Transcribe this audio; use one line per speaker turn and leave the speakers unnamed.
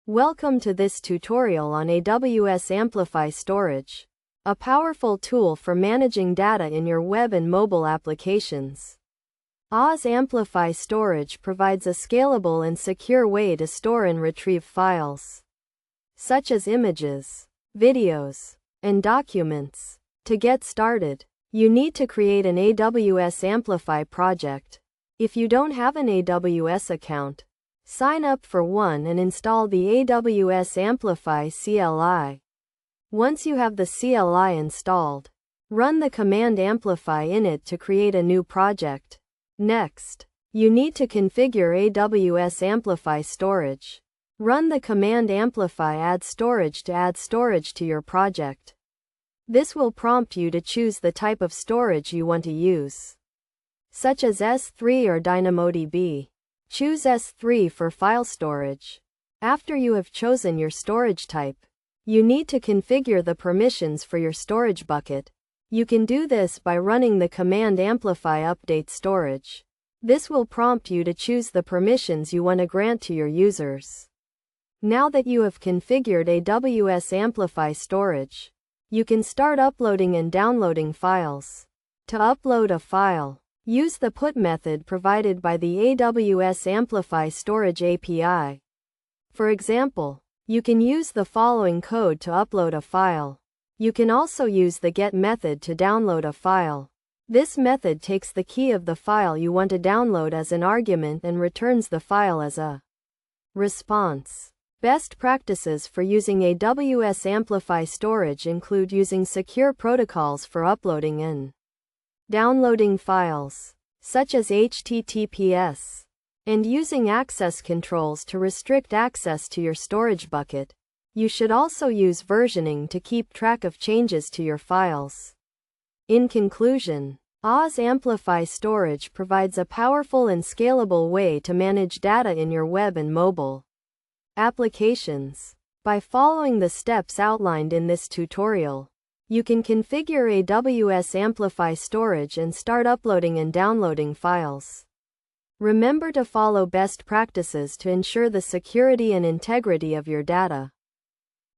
Welcome to this tutorial on AWS Amplify Storage, a powerful tool for managing data in your web and mobile applications. To Aws Amplify Storage provides a scalable and secure way to store and retrieve files, such as images, videos, and documents. To get started, you need to create an AWS Amplify project. If you don't have an AWS account, sign up for one and install the AWS Amplify CLI. Once you have the CLI installed, run the command amplify init to create a new project. Next, you need to configure AWS Amplify Storage. Run the command amplify add storage to add storage to your project. This will prompt you to choose the type of storage you want to use, such as S3 or DynamoDB. Choose S3 for file storage. After you have chosen your storage type, you need to configure the permissions for your storage bucket. You can do this by running the command amplify update storage. This will prompt you to choose the permissions you want to grant to your users. Now that you have configured AWS Amplify Storage, you can start uploading and downloading files. To upload a file, use the put method provided by the AWS Amplify Storage API. For example, you can use the following code to upload a file. You can also use the get method to download a file. This method takes the key of the file you want to download as an argument and returns the file as a response. Best practices for using AWS Amplify Storage include using secure protocols for uploading and downloading files, such as HTTPS, and using access controls to restrict access to your storage bucket. You should also use versioning to keep track of changes to your files. In conclusion, To Aws Amplify Storage provides a powerful and scalable way to manage data in your web and mobile applications. By following the steps outlined in this tutorial, you can configure AWS Amplify Storage and start uploading and downloading files. Remember to follow best practices to ensure the security and integrity of your data.